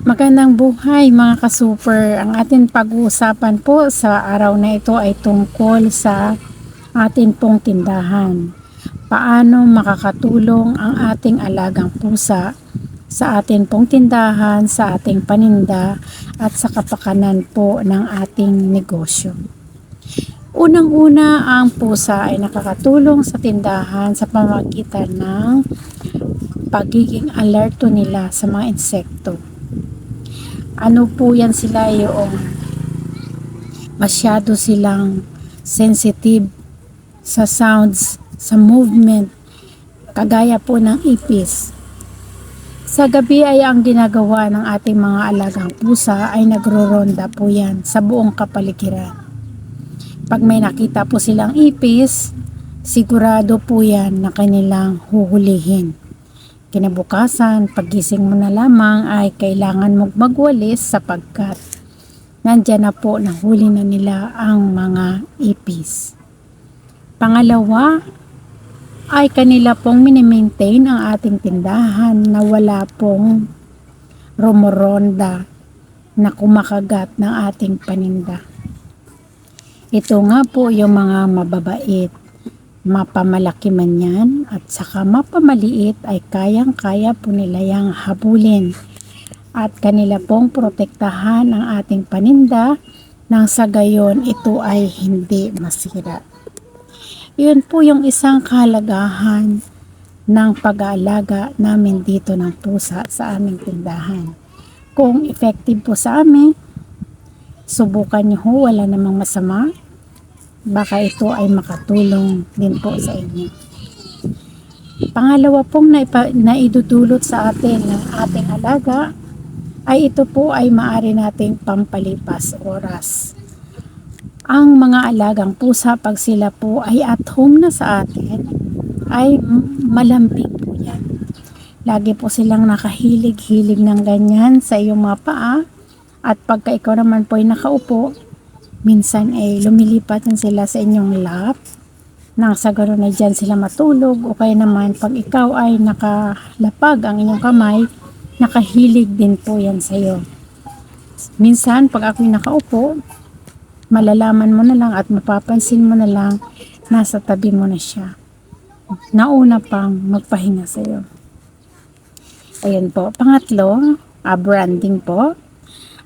Magandang buhay mga ka-super. Ang ating pag-uusapan po sa araw na ito ay tungkol sa ating pong tindahan. Paano makakatulong ang ating alagang pusa sa ating pong tindahan, sa ating paninda at sa kapakanan po ng ating negosyo. Unang-una, ang pusa ay nakakatulong sa tindahan sa pamamagitan ng pagiging alerto nila sa mga insekto. Ano po yan sila, yung masyado silang sensitive sa sounds, sa movement, kagaya po ng ipis. Sa gabi ay ang ginagawa ng ating mga alagang pusa ay nagro-ronda po yan sa buong kapaligiran. Pag may nakita po silang ipis, sigurado po yan na kanilang huhulihin. Kinabukasan, pagising mo na lamang ay kailangan mong magwalis sapagkat nandyan na po, nahuli na nila ang mga ipis. Pangalawa, ay kanila pong mini-maintain ang ating tindahan na wala pong rumoronda na kumakagat ng ating paninda. Ito nga po yung mga mababait. Mapamalaki man yan at saka mapamaliit ay kayang-kaya po nila yang habulin at kanila pong protektahan ang ating paninda nang sa gayon ito ay hindi masira. Yun po yung isang kahalagahan ng pag-aalaga namin dito ng pusa sa aming tindahan. Kung effective po sa amin, subukan nyo ho, wala namang masama. Baka ito ay makatulong din po sa inyo. Pangalawa pong naidudulot sa atin ng ating alaga ay ito po ay maaari nating pampalipas oras. Ang mga alagang pusa, pag sila po ay at home na sa atin, ay malambing po yan. Lagi po silang nakahilig-hilig ng ganyan sa iyong mga paa, at pagka ikaw naman po ay nakaupo, minsan ay lumilipat sila sa inyong lap nang sa ganoon ay dyan sila matulog, o kaya naman pag ikaw ay nakalapag ang inyong kamay, nakahilig din po yan sa iyo. Minsan pag ako'y nakaupo, malalaman mo na lang at mapapansin mo na lang nasa tabi mo na siya, nauna pang magpahinga sa iyo. Ayun po. Pangatlo, branding po.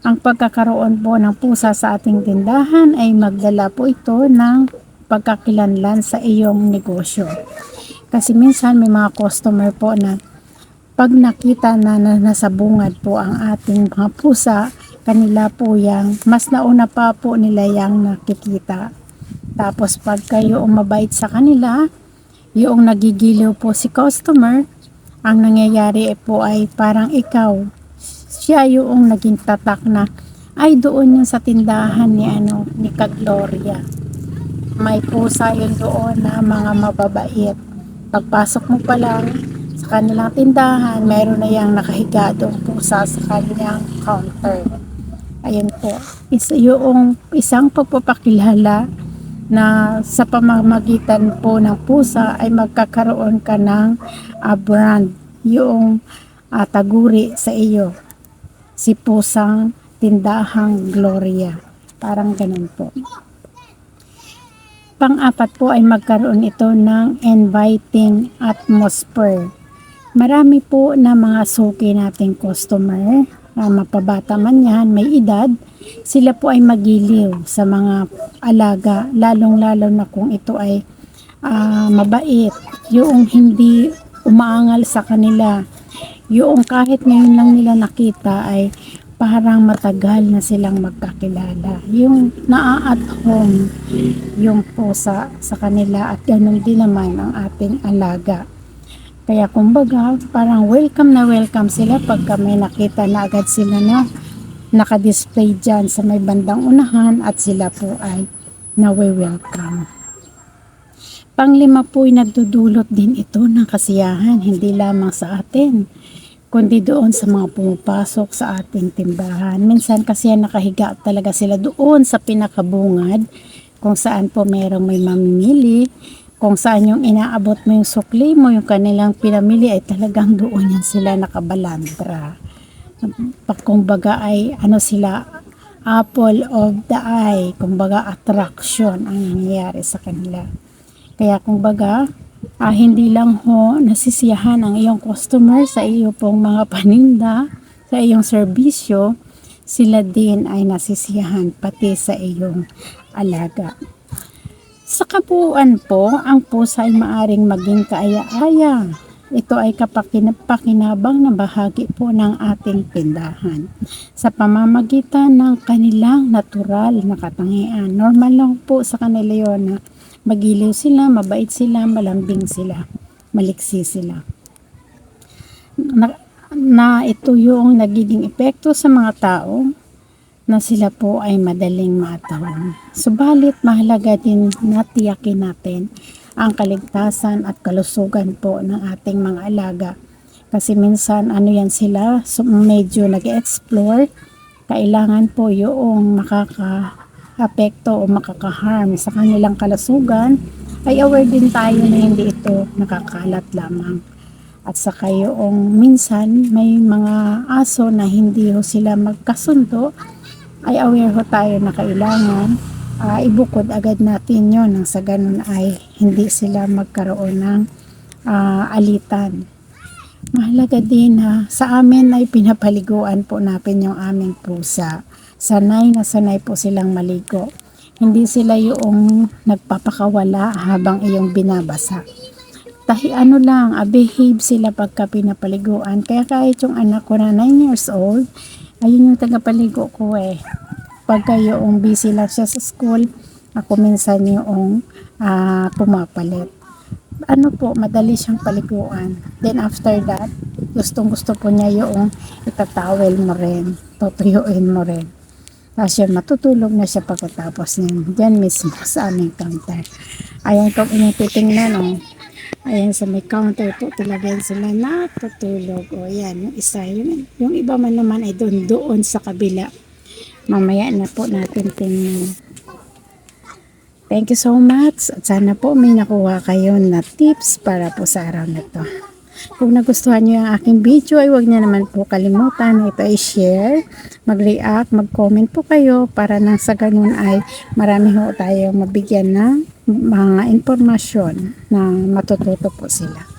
Ang pagkakaroon po ng pusa sa ating tindahan ay magdala po ito ng pagkakilanlan sa iyong negosyo. Kasi minsan may mga customer po na pag nakita na nasa bungad po ang ating mga pusa, kanila po yang mas nauna pa po nila yang nakikita. Tapos pag kayo umabait sa kanila, yung nagigiliw po si customer, ang nangyayari po ay parang ikaw, siya yung naging tatak na ay doon yung sa tindahan ni Kagloria. May pusa yun doon na mga mababait. Pagpasok mo pa lang sa kanilang tindahan, mayroon na yung nakahigadong pusa sa kanilang counter. Ayun po. Yung isang pagpapakilala na sa pamamagitan po ng pusa ay magkakaroon ka ng brand, yung taguri sa iyo. Si Pusang Tindahang Gloria. Parang ganun po. Pang-apat po ay magkaroon ito ng inviting atmosphere. Marami po na mga suki nating customer, mapabata man yan, may edad, sila po ay magiliw sa mga alaga, lalong-lalo na kung ito ay mabait, yung hindi umaangal sa kanila, yung kahit ngayon lang nila nakita ay parang matagal na silang magkakilala, yung naa-at home yung pusa sa kanila, at ganun din naman ang ating alaga. Kaya kumbaga parang welcome na welcome sila pagka may nakita na agad sila na nakadisplay dyan sa may bandang unahan at sila po ay nawe-welcome. Panglima po ay nagdudulot din ito ng kasiyahan, hindi lamang sa atin, kundi doon sa mga pumapasok sa ating tindahan. Minsan kasi nakahiga talaga sila doon sa pinakabungad, kung saan po may mamimili kung saan yung inaabot mo yung sukli mo, yung kanilang pinamili ay talagang doon yan sila nakabalandra. Kumbaga ay ano sila, apple of the eye, kumbaga attraction ang nangyayari sa kanila. Kaya kumbaga, hindi lang ho nasisiyahan ang iyong customer sa iyo pong mga paninda, sa iyong serbisyo, sila din ay nasisiyahan pati sa iyong alaga. Sa kabuuan po, ang pusa ay maaring maging kaaya-aya. Ito ay kapakinabang na bahagi po ng ating tindahan sa pamamagitan ng kanilang natural na katangian. Normal lang po sa kanila yun na magiliw sila, mabait sila, malambing sila, maliksi sila. Na ito yung nagiging epekto sa mga tao na sila po ay madaling matawan. Subalit mahalaga din na tiyakin natin ang kaligtasan at kalusugan po ng ating mga alaga. Kasi minsan ano yan sila, so medyo nag-explore, kailangan po yung makaka-apekto o makaka-harm sa kanilang kalusugan, ay aware din tayo na hindi ito nakakalat lamang. At saka yung minsan may mga aso na hindi ho sila magkasundo, ay aware ho tayo na kailangan ibukod agad natin yon nang sa ganun ay hindi sila magkaroon ng alitan. Mahalaga din na sa amin ay pinapaliguan po natin yung aming pusa. Sanay na sanay po silang maligo. Hindi sila yung nagpapakawala habang iyong binabasa. Ano lang, behave sila pagka pinapaliguan. Kaya kahit yung anak ko na 9 years old, ayun yung tagapaligo ko eh. Pagka yung busy lang siya sa school, ako minsan yung pumapalit. Ano po, madali siyang paliguan. Then after that, gustong gusto po niya yung itatawel mo rin, tutuyuin mo rin. Tapos yun, matutulog na siya pagkatapos niyan. Diyan mismo sa aming counter. Ayan po inyong titingnan, oh. Ayan sa may counter po talaga yan sila natutulog. O yan, yung isa. Yung iba man naman ay doon sa kabila. Mamaya na po natin tingnan. Thank you so much. At sana po may nakuha kayo na tips para po sa araw na to. Kung nagustuhan nyo yung aking video ay huwag niyo naman po kalimutan na ito ay share, mag-react, mag-comment po kayo para nang sa ganun ay marami ho tayo mabigyan ng mga impormasyon na matututo po sila.